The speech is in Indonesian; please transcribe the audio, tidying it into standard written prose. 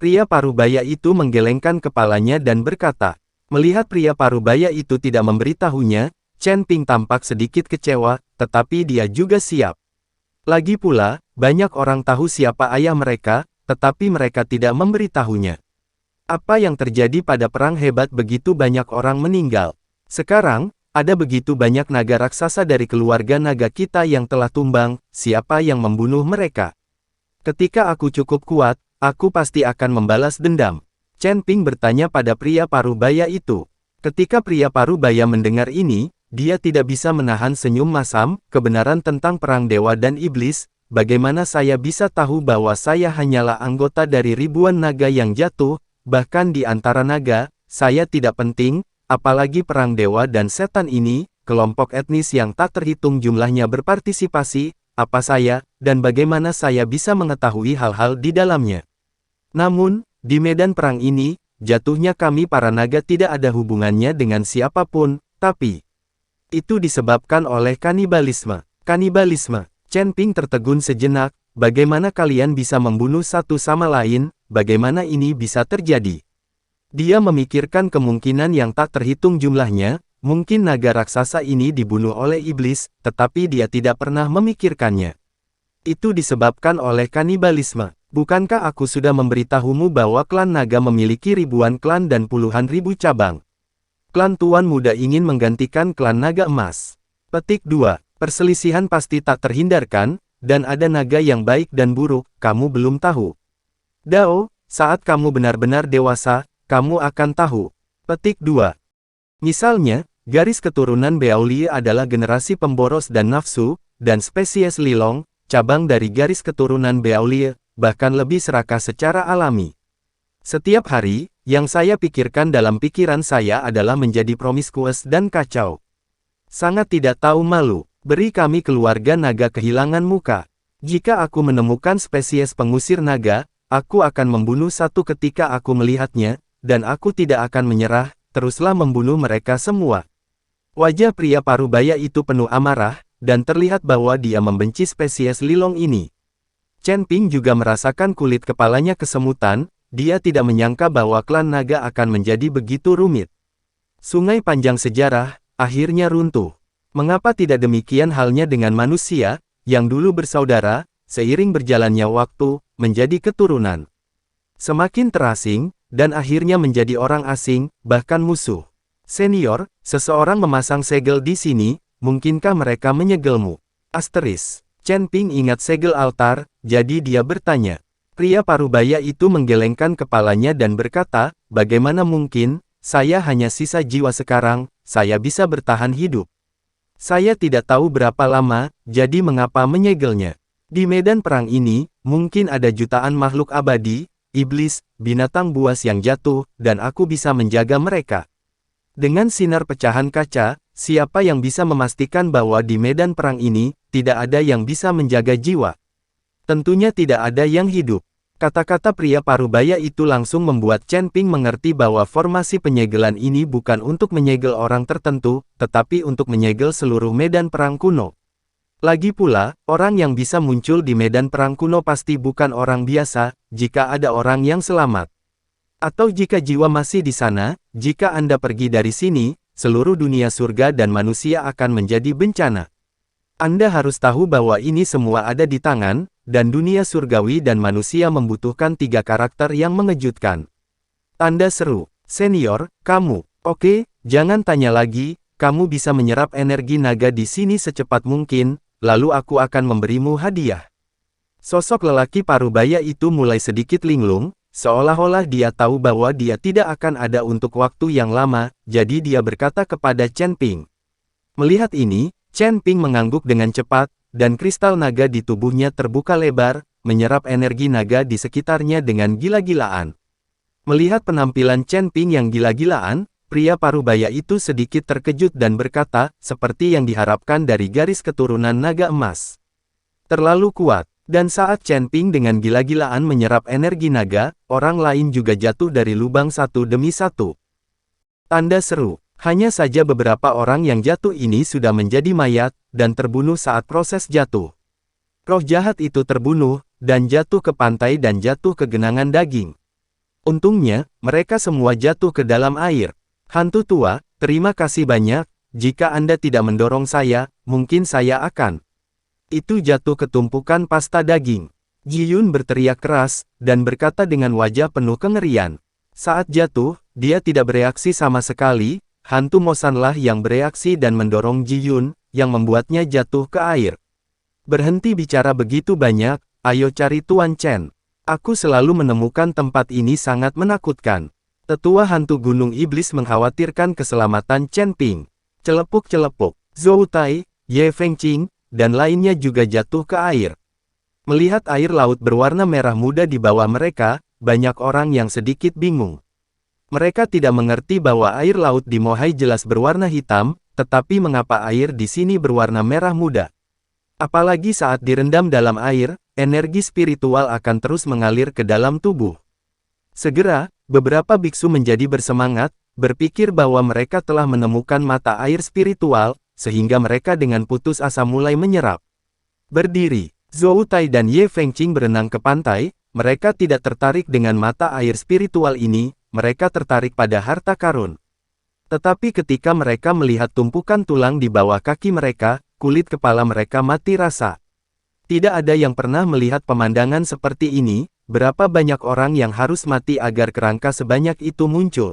Pria parubaya itu menggelengkan kepalanya dan berkata. Melihat pria parubaya itu tidak memberitahunya, Chen Ping tampak sedikit kecewa, tetapi dia juga siap. Lagi pula, banyak orang tahu siapa ayah mereka, tetapi mereka tidak memberitahunya. Apa yang terjadi pada perang hebat begitu banyak orang meninggal. Sekarang, ada begitu banyak naga raksasa dari keluarga naga kita yang telah tumbang, siapa yang membunuh mereka? Ketika aku cukup kuat, aku pasti akan membalas dendam. Chen Ping bertanya pada pria parubaya itu. Ketika pria parubaya mendengar ini, dia tidak bisa menahan senyum masam. Kebenaran tentang perang dewa dan iblis, bagaimana saya bisa tahu bahwa saya hanyalah anggota dari ribuan naga yang jatuh, bahkan di antara naga, saya tidak penting, apalagi perang dewa dan setan ini, kelompok etnis yang tak terhitung jumlahnya berpartisipasi, apa saya, dan bagaimana saya bisa mengetahui hal-hal di dalamnya. Namun, di medan perang ini, jatuhnya kami para naga tidak ada hubungannya dengan siapapun, tapi itu disebabkan oleh kanibalisme. Kanibalisme. Chen Ping tertegun sejenak, bagaimana kalian bisa membunuh satu sama lain, bagaimana ini bisa terjadi? Dia memikirkan kemungkinan yang tak terhitung jumlahnya, mungkin naga raksasa ini dibunuh oleh iblis, tetapi dia tidak pernah memikirkannya. Itu disebabkan oleh kanibalisme. Bukankah aku sudah memberitahumu bahwa klan naga memiliki ribuan klan dan puluhan ribu cabang? Klan Tuan Muda ingin menggantikan klan naga emas. Petik 2. Perselisihan pasti tak terhindarkan, dan ada naga yang baik dan buruk, kamu belum tahu. Dao, saat kamu benar-benar dewasa, kamu akan tahu. Petik 2. Misalnya, garis keturunan Beaulieu adalah generasi pemboros dan nafsu, dan spesies Lilong, cabang dari garis keturunan Beaulieu, bahkan lebih serakah secara alami. Setiap hari, yang saya pikirkan dalam pikiran saya adalah menjadi promiskuous dan kacau. Sangat tidak tahu malu, beri kami keluarga naga kehilangan muka. Jika aku menemukan spesies pengusir naga, aku akan membunuh satu ketika aku melihatnya, dan aku tidak akan menyerah, teruslah membunuh mereka semua. Wajah pria parubaya itu penuh amarah, dan terlihat bahwa dia membenci spesies Lilong ini. Chen Ping juga merasakan kulit kepalanya kesemutan, dia tidak menyangka bahwa klan naga akan menjadi begitu rumit. Sungai panjang sejarah, akhirnya runtuh. Mengapa tidak demikian halnya dengan manusia, yang dulu bersaudara, seiring berjalannya waktu, menjadi keturunan. Semakin terasing, dan akhirnya menjadi orang asing, bahkan musuh. Senior, seseorang memasang segel di sini, mungkinkah mereka menyegelmu? Asteris. Chen Ping ingat segel altar, jadi dia bertanya. Pria parubaya itu menggelengkan kepalanya dan berkata, bagaimana mungkin, saya hanya sisa jiwa sekarang, saya bisa bertahan hidup. Saya tidak tahu berapa lama, jadi mengapa menyegelnya? Di medan perang ini, mungkin ada jutaan makhluk abadi, iblis, binatang buas yang jatuh, dan aku bisa menjaga mereka. Dengan sinar pecahan kaca, siapa yang bisa memastikan bahwa di medan perang ini, tidak ada yang bisa menjaga jiwa? Tentunya tidak ada yang hidup. Kata-kata pria parubaya itu langsung membuat Chen Ping mengerti bahwa formasi penyegelan ini bukan untuk menyegel orang tertentu, tetapi untuk menyegel seluruh medan perang kuno. Lagi pula, orang yang bisa muncul di medan perang kuno pasti bukan orang biasa, jika ada orang yang selamat. Atau jika jiwa masih di sana, jika Anda pergi dari sini, seluruh dunia surga dan manusia akan menjadi bencana. Anda harus tahu bahwa ini semua ada di tangan, dan dunia surgawi dan manusia membutuhkan 3 karakter yang mengejutkan. Tanda seru. Senior, kamu, oke, jangan tanya lagi, kamu bisa menyerap energi naga di sini secepat mungkin, lalu aku akan memberimu hadiah. Sosok lelaki parubaya itu mulai sedikit linglung, seolah-olah dia tahu bahwa dia tidak akan ada untuk waktu yang lama, jadi dia berkata kepada Chen Ping. Melihat ini, Chen Ping mengangguk dengan cepat, dan kristal naga di tubuhnya terbuka lebar, menyerap energi naga di sekitarnya dengan gila-gilaan. Melihat penampilan Chen Ping yang gila-gilaan, pria parubaya itu sedikit terkejut dan berkata, seperti yang diharapkan dari garis keturunan naga emas. Terlalu kuat, dan saat Chen Ping dengan gila-gilaan menyerap energi naga, orang lain juga jatuh dari lubang satu demi satu. Tanda seru. Hanya saja beberapa orang yang jatuh ini sudah menjadi mayat, dan terbunuh saat proses jatuh. Roh jahat itu terbunuh, dan jatuh ke pantai dan jatuh ke genangan daging. Untungnya, mereka semua jatuh ke dalam air. Hantu tua, terima kasih banyak, jika Anda tidak mendorong saya, mungkin saya akan. Itu jatuh ke tumpukan pasta daging. Ji Yun berteriak keras, dan berkata dengan wajah penuh kengerian. Saat jatuh, dia tidak bereaksi sama sekali, hantu Mosanlah yang bereaksi dan mendorong Ji Yun, yang membuatnya jatuh ke air. Berhenti bicara begitu banyak, ayo cari Tuan Chen. Aku selalu menemukan tempat ini sangat menakutkan. Tetua hantu gunung iblis mengkhawatirkan keselamatan Chen Ping. Celepuk-celepuk, Zhou Tai, Ye Fengqing, dan lainnya juga jatuh ke air. Melihat air laut berwarna merah muda di bawah mereka, banyak orang yang sedikit bingung. Mereka tidak mengerti bahwa air laut di Mohai jelas berwarna hitam, tetapi mengapa air di sini berwarna merah muda? Apalagi saat direndam dalam air, energi spiritual akan terus mengalir ke dalam tubuh. Segera, beberapa biksu menjadi bersemangat, berpikir bahwa mereka telah menemukan mata air spiritual, sehingga mereka dengan putus asa mulai menyerap. Berdiri, Zhou Tai dan Ye Fengqing berenang ke pantai, mereka tidak tertarik dengan mata air spiritual ini, mereka tertarik pada harta karun. Tetapi ketika mereka melihat tumpukan tulang di bawah kaki mereka, kulit kepala mereka mati rasa. Tidak ada yang pernah melihat pemandangan seperti ini, berapa banyak orang yang harus mati agar kerangka sebanyak itu muncul.